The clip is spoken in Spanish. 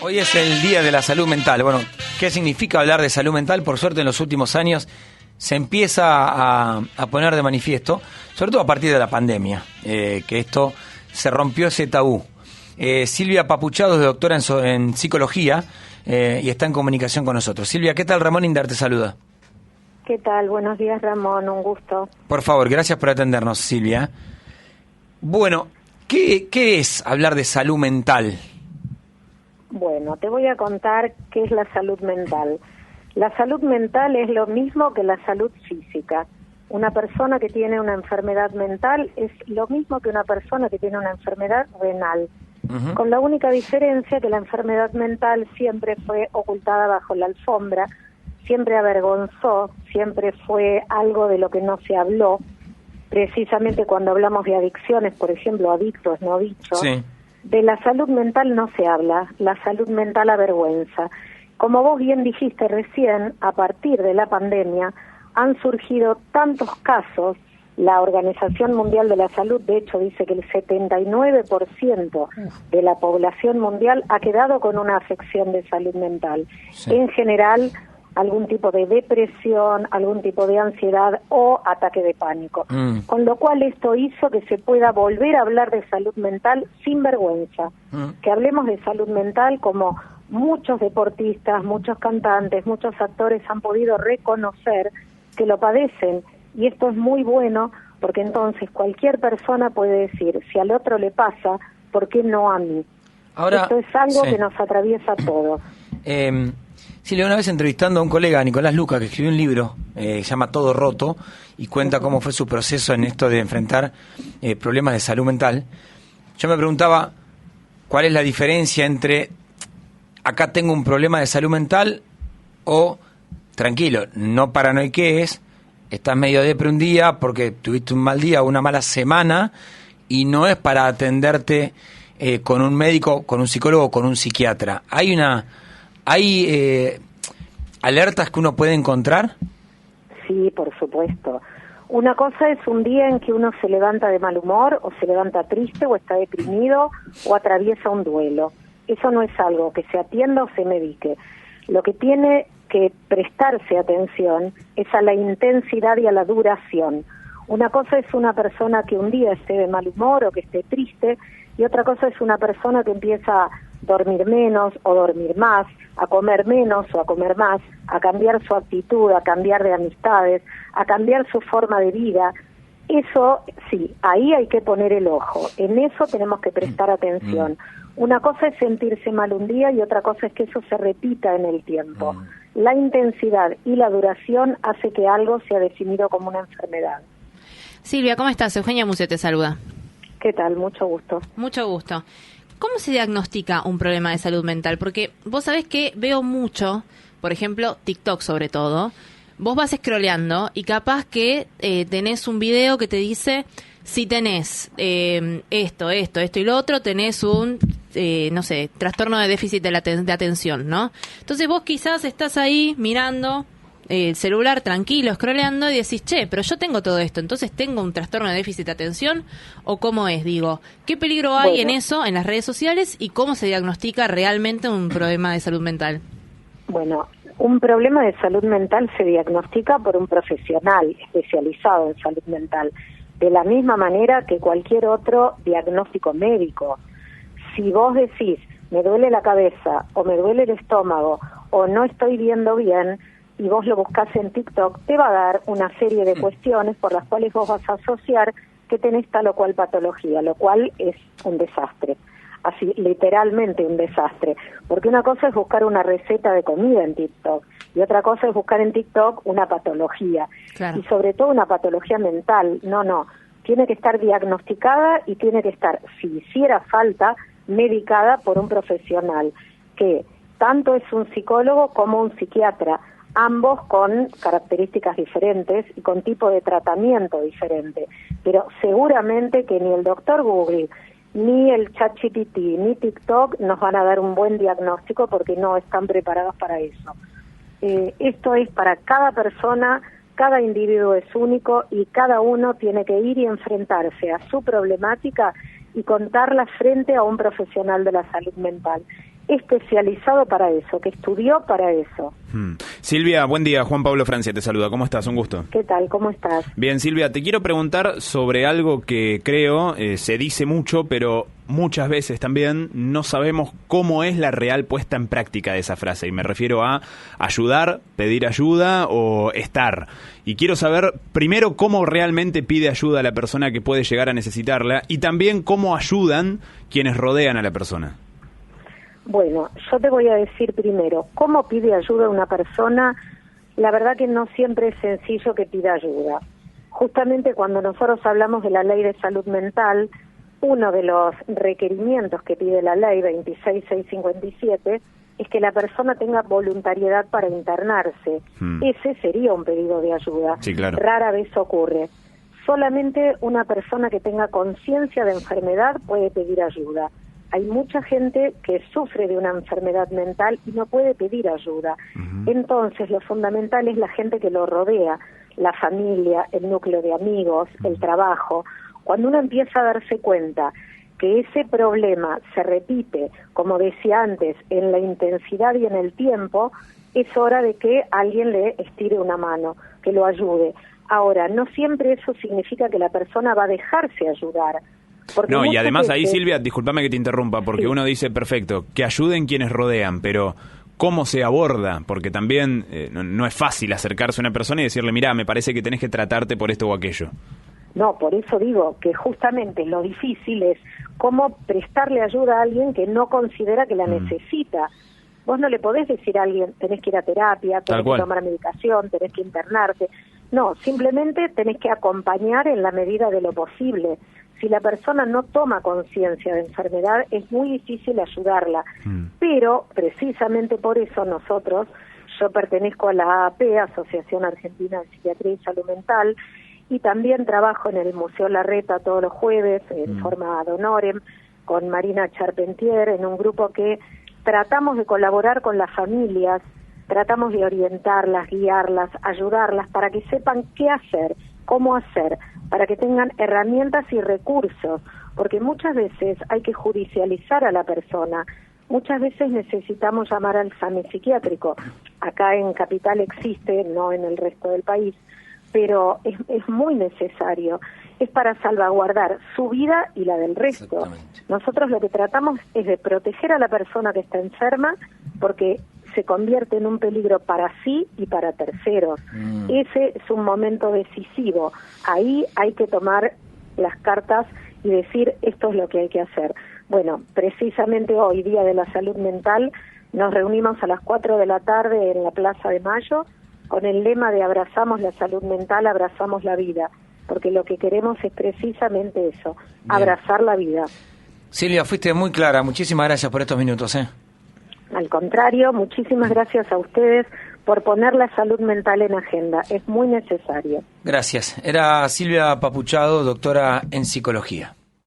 Hoy es el Día de la Salud Mental. Bueno, ¿qué significa hablar de salud mental? Por suerte en los últimos años se empieza a poner de manifiesto, sobre todo a partir de la pandemia, que esto se rompió ese tabú. Silvia Papuchado es doctora en psicología y está en comunicación con nosotros. Silvia, ¿qué tal? Ramón Indar te saluda. ¿Qué tal? Buenos días, Ramón, un gusto. Por favor, gracias por atendernos, Silvia. Bueno, ¿qué es hablar de salud mental? Bueno, te voy a contar qué es la salud mental. La salud mental es lo mismo que la salud física. Una persona que tiene una enfermedad mental es lo mismo que una persona que tiene una enfermedad renal, con la única diferencia que la enfermedad mental siempre fue ocultada bajo la alfombra, siempre avergonzó, siempre fue algo de lo que no se habló. Precisamente cuando hablamos de adicciones, por ejemplo, adictos, no dichos, sí. De la salud mental no se habla, la salud mental avergüenza. Como vos bien dijiste recién, a partir de la pandemia han surgido tantos casos. La Organización Mundial de la Salud, de hecho, dice que el 79% de la población mundial ha quedado con una afección de salud mental. Sí. En general, algún tipo de depresión, algún tipo de ansiedad o ataque de pánico. Con lo cual esto hizo que se pueda volver a hablar de salud mental sin vergüenza. Que hablemos de salud mental como muchos deportistas, muchos cantantes, muchos actores han podido reconocer que lo padecen. Y esto es muy bueno porque entonces cualquier persona puede decir, si al otro le pasa, ¿por qué no a mí? Ahora, esto es algo que nos atraviesa a todos. Silvia, una vez entrevistando a un colega, Nicolás Luca, que escribió un libro, se llama Todo Roto, y cuenta cómo fue su proceso en esto de enfrentar problemas de salud mental. Yo me preguntaba, ¿cuál es la diferencia entre acá tengo un problema de salud mental o, tranquilo, no paranoiques, estás medio depre un día porque tuviste un mal día o una mala semana y no es para atenderte con un médico, con un psicólogo o con un psiquiatra? ¿Hay alertas que uno puede encontrar? Sí, por supuesto. Una cosa es un día en que uno se levanta de mal humor, o se levanta triste, o está deprimido, o atraviesa un duelo. Eso no es algo que se atienda o se medique. Lo que tiene que prestarse atención es a la intensidad y a la duración. Una cosa es una persona que un día esté de mal humor o que esté triste, y otra cosa es una persona que empieza a dormir menos o dormir más, a comer menos o a comer más, a cambiar su actitud, a cambiar de amistades, a cambiar su forma de vida. Eso sí, ahí hay que poner el ojo, en eso tenemos que prestar atención. Una cosa es sentirse mal un día y otra cosa es que eso se repita en el tiempo. La intensidad y la duración hace que algo sea definido como una enfermedad. Silvia, ¿cómo estás? Eugenia Mucio te saluda. ¿Qué tal? Mucho gusto. Mucho gusto. ¿Cómo se diagnostica un problema de salud mental? Porque vos sabés que veo mucho, por ejemplo, TikTok sobre todo. Vos vas scrolleando y capaz que tenés un video que te dice, si tenés esto y lo otro, tenés un, no sé, trastorno de déficit de atención, ¿no? Entonces vos quizás estás ahí mirando el celular tranquilo, scrolleando y decís, che, pero yo tengo todo esto, entonces tengo un trastorno de déficit de atención, o cómo es, digo, ¿qué peligro hay en eso, en las redes sociales, y cómo se diagnostica realmente un problema de salud mental? Bueno, un problema de salud mental se diagnostica por un profesional especializado en salud mental, de la misma manera que cualquier otro diagnóstico médico. Si vos decís, me duele la cabeza, o me duele el estómago, o no estoy viendo bien, y vos lo buscás en TikTok, te va a dar una serie de cuestiones por las cuales vos vas a asociar que tenés tal o cual patología, lo cual es un desastre, así literalmente un desastre, porque una cosa es buscar una receta de comida en TikTok y otra cosa es buscar en TikTok una patología, claro. Y sobre todo una patología mental. No, tiene que estar diagnosticada y tiene que estar, si hiciera falta, medicada por un profesional, que tanto es un psicólogo como un psiquiatra, ambos con características diferentes y con tipo de tratamiento diferente, pero seguramente que ni el doctor Google, ni el ChatGPT, ni TikTok nos van a dar un buen diagnóstico porque no están preparados para eso. Esto es para cada persona, cada individuo es único y cada uno tiene que ir y enfrentarse a su problemática y contarla frente a un profesional de la salud mental. especializado para eso, que estudió para eso. Silvia, buen día. Juan Pablo Francia te saluda. ¿Cómo estás? Un gusto. ¿Qué tal? ¿Cómo estás? Bien, Silvia, te quiero preguntar sobre algo que creo se dice mucho, pero muchas veces también no sabemos cómo es la real puesta en práctica de esa frase. Y me refiero a ayudar, pedir ayuda o estar. Y quiero saber primero cómo realmente pide ayuda a la persona que puede llegar a necesitarla y también cómo ayudan quienes rodean a la persona. Bueno, yo te voy a decir primero, ¿cómo pide ayuda una persona? La verdad que no siempre es sencillo que pida ayuda. Justamente cuando nosotros hablamos de la Ley de Salud Mental, uno de los requerimientos que pide la Ley 26657 es que la persona tenga voluntariedad para internarse. Ese sería un pedido de ayuda. Sí, claro. Rara vez ocurre. Solamente una persona que tenga conciencia de enfermedad puede pedir ayuda. Hay mucha gente que sufre de una enfermedad mental y no puede pedir ayuda. Entonces, lo fundamental es la gente que lo rodea, la familia, el núcleo de amigos, el trabajo. Cuando uno empieza a darse cuenta que ese problema se repite, como decía antes, en la intensidad y en el tiempo, es hora de que alguien le estire una mano, que lo ayude. Ahora, no siempre eso significa que la persona va a dejarse ayudar. No, y además ahí, Silvia, discúlpame que te interrumpa, porque uno dice, perfecto, que ayuden quienes rodean, pero ¿cómo se aborda? Porque también no es fácil acercarse a una persona y decirle, mirá, me parece que tenés que tratarte por esto o aquello. No, por eso digo que justamente lo difícil es cómo prestarle ayuda a alguien que no considera que la necesita. Vos no le podés decir a alguien, tenés que ir a terapia, tenés que tomar medicación, tenés que internarte. No, simplemente tenés que acompañar en la medida de lo posible. Si la persona no toma conciencia de enfermedad, es muy difícil ayudarla. Pero, precisamente por eso nosotros, yo pertenezco a la AAP, Asociación Argentina de Psiquiatría y Salud Mental, y también trabajo en el Museo Larreta todos los jueves, en forma ad honorem, con Marina Charpentier, en un grupo que tratamos de colaborar con las familias, tratamos de orientarlas, guiarlas, ayudarlas, para que sepan qué hacer, cómo hacer, para que tengan herramientas y recursos, porque muchas veces hay que judicializar a la persona, muchas veces necesitamos llamar al examen psiquiátrico. Acá en Capital existe, no en el resto del país, pero es muy necesario. Es para salvaguardar su vida y la del resto. Nosotros lo que tratamos es de proteger a la persona que está enferma, porque se convierte en un peligro para sí y para terceros. Ese es un momento decisivo. Ahí hay que tomar las cartas y decir, esto es lo que hay que hacer. Bueno, precisamente hoy, Día de la Salud Mental, nos reunimos a las 4 de la tarde en la Plaza de Mayo con el lema de abrazamos la salud mental, abrazamos la vida, porque lo que queremos es precisamente eso, abrazar la vida. Silvia, fuiste muy clara, muchísimas gracias por estos minutos. Al contrario, muchísimas gracias a ustedes por poner la salud mental en agenda, es muy necesario. Gracias. Era Silvia Papuchado, doctora en psicología.